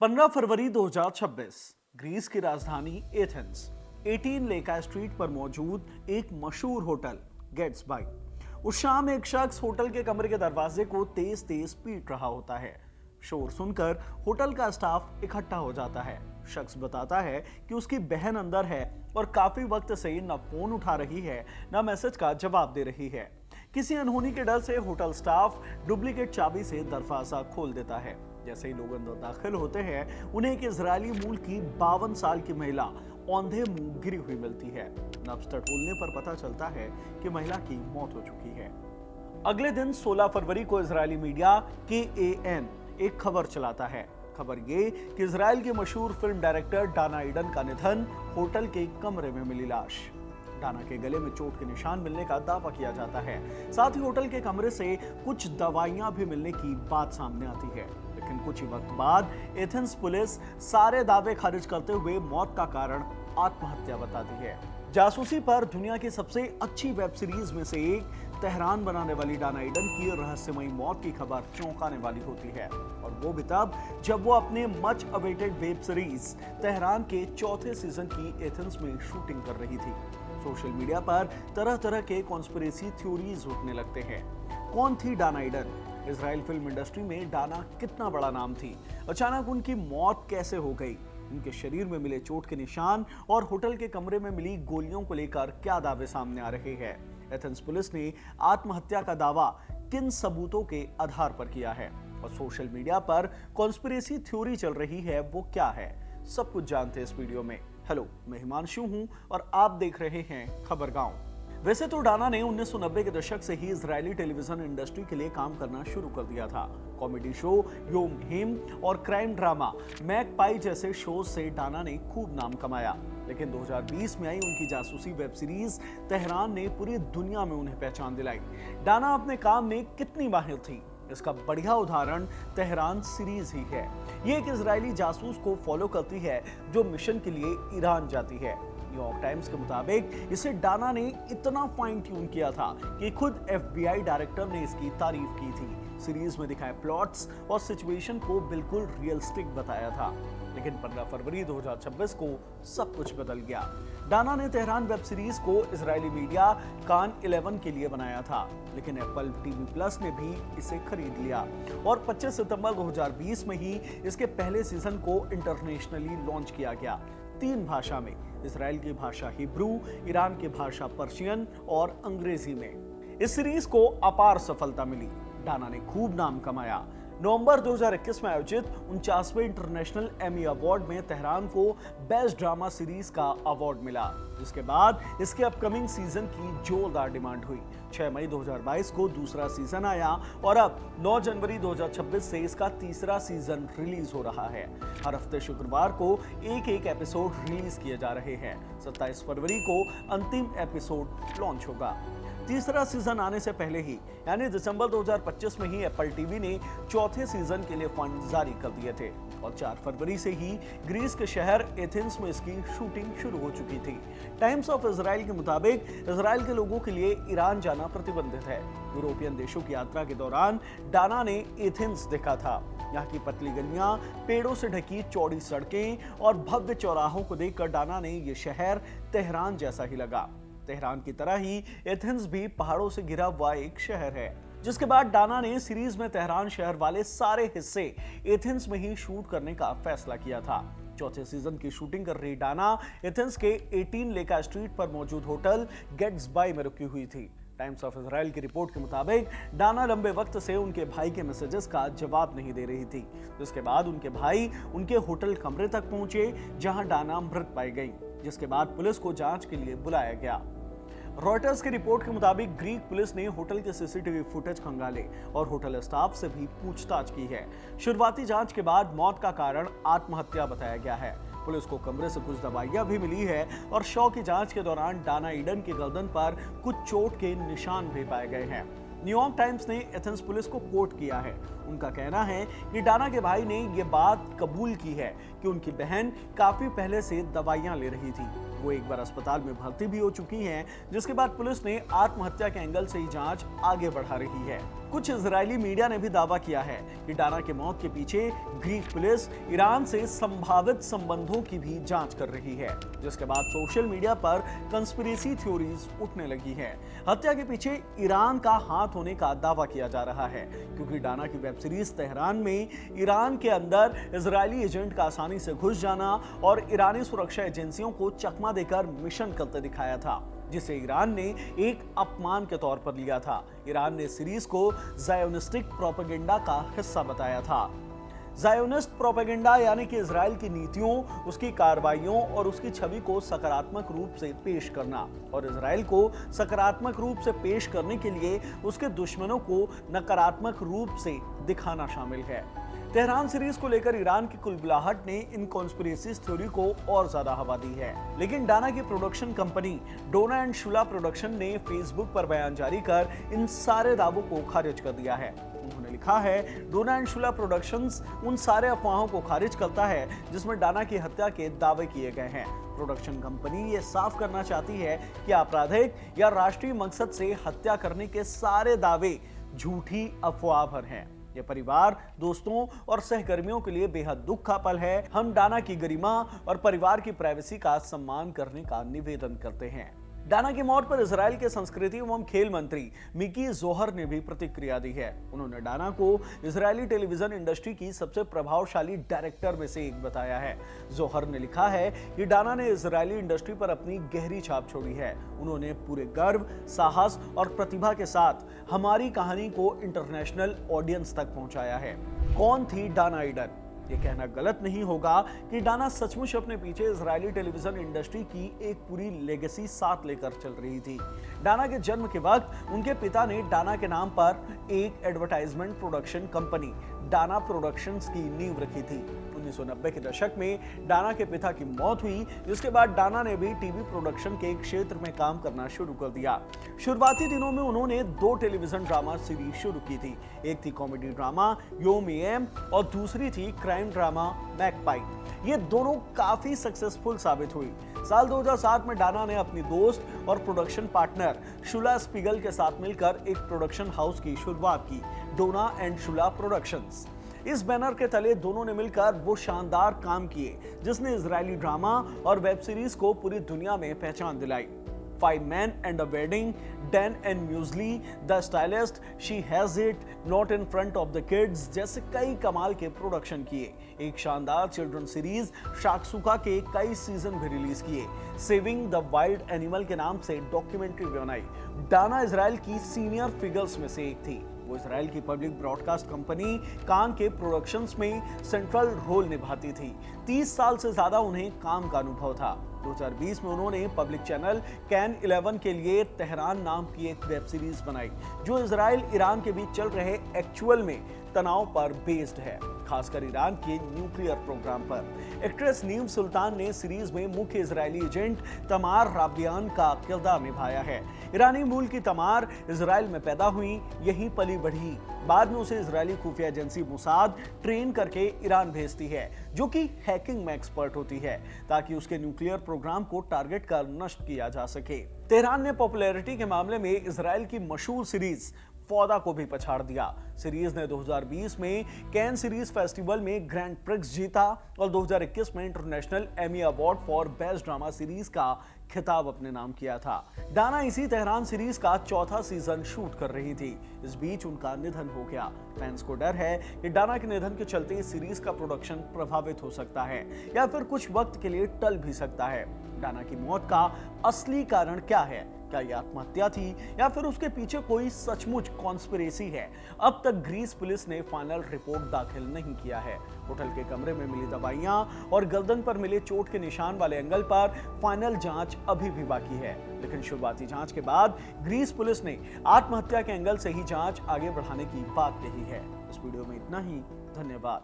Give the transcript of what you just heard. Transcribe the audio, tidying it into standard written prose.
15 फरवरी 2026 Greece की राजधानी Athens 18 लेका स्ट्रीट पर मौजूद एक मशहूर होटल गेट्स बाय। उस शाम एक शख्स होटल के कमरे के दरवाजे को तेज तेज पीट रहा होता है। शोर सुनकर होटल का स्टाफ इकट्ठा हो जाता है। शख्स बताता है कि उसकी बहन अंदर है और काफी वक्त से न फोन उठा रही है न मैसेज का जवाब दे रही है। किसी अनहोनी के डर से होटल स्टाफ डुप्लीकेट चाबी से दरवाजा खोल देता है। जैसे ही लोग अंदर दाखिल होते हैं उन्हें एक इजरायली मूल की 52 साल की महिला औंधे मुंह गिरी हुई मिलती है। नब्ज टटोलने पर पता चलता है कि महिला की मौत हो चुकी है। अगले दिन 16 फरवरी को इजरायली मीडिया KAN एक खबर चलाता है। खबर ये कि इजराइल के मशहूर फिल्म डायरेक्टर डाना ईडन का निधन होटल के कमरे में मिली लाश। डाना के गले में चोट के निशान मिलने का दावा किया जाता है। साथ ही होटल के कमरे से कुछ दवाइयां भी मिलने की बात सामने आती है। लेकिन कुछ ही वक्त बाद एथेंस पुलिस सारे दावे खारिज करते हुए मौत का कारण आत्महत्या बताती है। जासूसी पर दुनिया की सबसे अच्छी वेब सीरीज में से एक तेहरान बनाने वाली डाना ईडन की रहस्यमयी मौत की खबर चौंकाने वाली होती है, और वो भी तब जब वो अपने much awaited web series Tehran के चौथे सीजन की एथेंस में शूटिंग कर रही थी। सोशल मीडिया पर तरह तरह के कॉन्स्पिरेसी थ्योरीज उठने लगते हैं। कौन थी Dana Eden? Israel film industry में डाना कितना बड़ा नाम थी? अचानक उनकी मौत कैसे हो गई? उनके शरीर में मिले चोट के निशान और होटल के कमरे में मिली गोलियों को लेकर क्या दावे सामने आ रहे हैं? एथेंस पुलिस ने आत्महत्या का दावा किन सबूतों के आधार पर किया है और सोशल मीडिया पर कॉन्स्पिरेसी थ्योरी चल रही है वो क्या है? सब कुछ जानते हैं इस वीडियो में। हेलो, मैं हिमांशु हूं और आप देख रहे हैं खबर गांव। वैसे तो डाना ने 1990 के दशक से ही इजरायली टेलीविजन इंडस्ट्री के लिए काम करना शुरू कर दिया था। कॉमेडी शो योम हिम और क्राइम ड्रामा मैकपाई जैसे शो से डाना ने खूब नाम कमाया। लेकिन 2020 में आई उनकी जासूसी वेब सीरीज तेहरान ने पूरी दुनिया में उन्हें पहचान दिलाई। डाना अपने काम में कितनी माहिर थी, इसका बढ़िया उदाहरण तेहरान सीरीज ही है। ये एक इजरायली जासूस को फॉलो करती है जो मिशन के लिए ईरान जाती है। न्यूयॉर्क टाइम्स के मुताबिक इसे डाना ने इतना फाइन ट्यून किया था कि खुद FBI डायरेक्टर ने इसकी तारीफ की थी। सीरीज में दिखाए प्लॉट्स और सिचुएशन को बिल्कुल रियलिस्टिक बताया था। लेकिन 15 फरवरी 2026 को सब कुछ बदल गया। डाना ने तेहरान वेब सीरीज को इजरायली मीडिया कान 11 के लिए बनाया था, लेकिन एप्पल TV प्लस ने भी इसे खरीद लिया और 25 सितंबर 2020 में ही इसके पहले सीजन को इंटरनेशनली लॉन्च किया गया। 3 भाषा में, इजराइल की भाषा हिब्रू, ईरान की भाषा पर्शियन और अंग्रेजी में। इस सीरीज को अपार सफलता मिली। डाना ने खूब नाम कमाया। नवंबर 2021 में आयोजित 49वें इंटरनेशनल एमी अवार्ड में तेहरान को बेस्ट ड्रामा सीरीज का अवार्ड मिला, जिसके बाद इसके अपकमिंग सीजन की जोरदार डिमांड हुई। 6 मई 2022 को दूसरा सीजन आया और अब 9 जनवरी 2026 से इसका तीसरा सीजन रिलीज हो रहा है। हर हफ्ते शुक्रवार को एक एपिसोड रिलीज किए जा रहे हैं। 27 फरवरी को अंतिम एपिसोड लॉन्च होगा। तीसरा सीजन आने से पहले ही यानी दिसंबर 2025 में ही एप्पल TV ने चौथे सीजन के लिए फंड जारी कर दिए थे और 4 फरवरी से ही ग्रीस के शहर एथेंस में इसकी शूटिंग शुरू हो चुकी थी। टाइम्स ऑफ इजराइल के मुताबिक इजराइल के लोगों के लिए ईरान जाना प्रतिबंधित है। यूरोपियन देशों की यात्रा के दौरान डाना ने एथेंस देखा था। यहाँ की पतली गलियां, पेड़ों से ढकी चौड़ी सड़कें और भव्य चौराहों को देखकर डाना ने ये शहर तेहरान जैसा ही लगा। तेहरान की तरह ही एथेंस भी पहाड़ों से घिरा हुआ एक शहर है। जिसके बाद डाना ने सीरीज में तेहरान शहर वाले सारे हिस्से एथेंस में ही शूट करने का फैसला किया था। चौथे सीजन की शूटिंग कर रही डाना एथेंस के 18 लेका स्ट्रीट पर मौजूद होटल गेट्स बाय में रुकी हुई थी। टाइम्स ऑफ इजराइल की रिपोर्ट के मुताबिक डाना लंबे वक्त से उनके भाई के मैसेजेस का जवाब नहीं दे रही थी, जिसके बाद उनके भाई उनके होटल कमरे तक पहुंचे जहां डाना मृत पाई गई, जिसके बाद पुलिस को जांच के लिए बुलाया गया। रॉयटर्स की रिपोर्ट के मुताबिक ग्रीक पुलिस ने होटल के CCTV फुटेज खंगाले और होटल स्टाफ से भी पूछताछ की है। शुरुआती जांच के बाद मौत का कारण आत्महत्या बताया गया है। पुलिस को कमरे से कुछ दवाइयां भी मिली है और शव की जांच के दौरान डाना ईडन की गर्दन पर कुछ चोट के निशान भी पाए गए हैं। न्यूयॉर्क टाइम्स ने एथेंस पुलिस को कोट किया है। उनका कहना है कि डाना के भाई ने ये बात कबूल की है कि उनकी बहन काफी पहले से दवाइयां ले रही थी। वो एक बार अस्पताल में भर्ती भी हो चुकी हैं, जिसके बाद पुलिस ने आत्महत्या के एंगल से ही जांच आगे बढ़ा रही है। कुछ इजरायली मीडिया ने भी दावा किया है कि डाना के मौत के पीछे ग्रीक पुलिस ईरान से संभावित संबंधों की भी जांच कर रही है, जिसके बाद सोशल मीडिया पर कंस्पिरेसी थ्योरीज उठने लगी हैं। हत्या के पीछे ईरान का हाथ होने का दावा किया जा रहा है, क्योंकि डाना की वेब सीरीज तेहरान में ईरान के अंदर इजरायली एजेंट का आसानी से घुस जाना और ईरानी सुरक्षा एजेंसियों को चकमा देकर मिशन करते दिखाया था, जिसे ईरान ने एक अपमान के तौर पर लिया था। ईरान ने सीरीज को ज़ायोनिस्टिक प्रोपेगेंडा का हिस्सा बताया था। ज़ायोनिस्ट प्रोपेगेंडा यानी कि इजराइल की नीतियों, उसकी कार्रवाइयों और उसकी छवि को सकारात्मक रूप से पेश करना, और इजराइल को सकारात्मक रूप से पेश करने के लिए उसके दुश्मनों को नकारात्मक रूप से दिखाना शामिल है। तेहरान सीरीज को लेकर ईरान की कुलबुलाहट ने इन कॉन्स्पिरेसी थ्योरी को और ज्यादा हवा दी है, लेकिन डाना की production company Dona and Shula production ने फेसबुक पर बयान जारी कर इन सारे दावों को खारिज कर दिया है। उन्होंने लिखा है, डोना एंड शुला प्रोडक्शंस उन सारे अफवाहों को खारिज करता है जिसमें डाना की हत्या के दावे किए गए हैं। प्रोडक्शन कंपनी ये साफ करना चाहती है कि आपराधिक या राष्ट्रीय मकसद से हत्या करने के सारे दावे झूठी अफवाह भर हैं। ये परिवार, दोस्तों और सहकर्मियों के लिए बेहद दुख का पल है। हम डाना की गरिमा और परिवार की प्राइवेसी का सम्मान करने का निवेदन करते हैं। डाना की मौत पर इजराइल के संस्कृति एवं खेल मंत्री मिकी जोहर ने भी प्रतिक्रिया दी है। उन्होंने डाना को इजरायली टेलीविजन इंडस्ट्री की सबसे प्रभावशाली डायरेक्टर में से एक बताया है। जोहर ने लिखा है कि डाना ने इजरायली इंडस्ट्री पर अपनी गहरी छाप छोड़ी है। उन्होंने पूरे गर्व, साहस और प्रतिभा के साथ हमारी कहानी को इंटरनेशनल ऑडियंस तक पहुंचाया है। कौन थी डाना ईडन? ये कहना गलत नहीं होगा कि डाना सचमुच अपने पीछे इजरायली टेलीविजन इंडस्ट्री की एक पूरी लेगेसी साथ लेकर चल रही थी। डाना के जन्म के वक्त उनके पिता ने डाना के नाम पर एक advertisement production company Dana productions की नींव रखी थी। 1990 के दशक में डाना के पिता की मौत हुई, जिसके बाद डाना ने भी टीवी प्रोडक्शन के क्षेत्र में काम करना शुरू कर दिया। शुरुआती दिनों में उन्होंने 2 टेलीविजन ड्रामा सीरीज शुरू की थी। एक थी कॉमेडी ड्रामा योम एम और दूसरी थी क्राइम ड्रामा मैगपाई। ये दोनों काफी सक्सेसफुल साबित हुई। साल 2007 में डाना ने अपनी दोस्त और प्रोडक्शन पार्टनर शुला स्पीगल के साथ मिलकर एक प्रोडक्शन हाउस की शुरुआत की, डोना एंड शुला प्रोडक्शंस। इस बैनर के तले दोनों ने मिलकर वो शानदार काम किए जिसने इजरायली ड्रामा और वेब सीरीज को पूरी दुनिया में पहचान दिलाई। 5 Men and a Wedding, Dan and Muesli, The Stylist, She Has It, Not in Front of the Kids जैसे कई कमाल के प्रोडक्शन किए। एक शानदार चिल्ड्रन सीरीज शाकसुका के कई सीजन भी रिलीज किए। सेविंग द वाइल्ड एनिमल के नाम से डॉक्यूमेंट्री बनाई। डाना इजराइल की सीनियर फिगर्स में से एक थी। वो इजराइल की पब्लिक ब्रॉडकास्ट कंपनी कान के प्रोडक्शंस में सेंट्रल रोल निभाती थी। 30 साल से ज्यादा उन्हें काम का अनुभव था। 2020 में उन्होंने पब्लिक चैनल कैन 11 के लिए तेहरान नाम की एक वेब सीरीज बनाई, जो इजराइल ईरान के बीच चल रहे एक्चुअल में तनाव पर बेस्ड है, खासकर ईरान के न्यूक्लियर प्रोग्राम पर। एक्ट्रेस नीम सुल्तान ने सीरीज में मुख्य इजरायली एजेंट तमार राबियान का किरदार निभाया है। ईरानी मूल की तमार इजराइल में पैदा हुई, यहीं पली बढ़ी। बाद में उसे इजरायली खुफिया एजेंसी मोसाद ट्रेन करके ईरान भेजती है, जो कि हैकिंग में एक्सपर्ट होती है, ताकि उसके न्यूक्लियर प्रोग्राम को टारगेट कर नष्ट किया जा सके। तेहरान ने पॉपुलैरिटी के मामले में इजराइल की मशहूर सीरीज फौदा को भी पछाड़ दिया। सीरीज ने 2020 में कैन सीरीज फेस्टिवल में ग्रैंड प्रिक्स जीता और 2021 में international Emmy award for best drama series का खिताब अपने नाम किया था। डाना इसी तेहरान सीरीज का 4था सीजन शूट कर रही थी। इस बीच उनका निधन हो गया। फैंस को डर है कि डाना के निधन के चलते इस सीरीज का प्रोडक्शन प्रभावित हो सकता है या फिर कुछ वक्त के लिए टल भी सकता है। डाना की मौत का असली कारण क्या है? क्या ये आत्महत्या थी या फिर उसके पीछे कोई सचमुच कॉन्स्पिरेसी है? अब तक ग्रीस पुलिस ने फाइनल रिपोर्ट दाखिल नहीं किया है। होटल के कमरे में मिली दवाइयां और गर्दन पर मिले चोट के निशान वाले एंगल पर फाइनल जांच अभी भी बाकी है, लेकिन शुरुआती जांच के बाद ग्रीस पुलिस ने आत्महत्या के एंगल से ही जांच आगे बढ़ाने की बात कही है। इस वीडियो में इतना ही। धन्यवाद।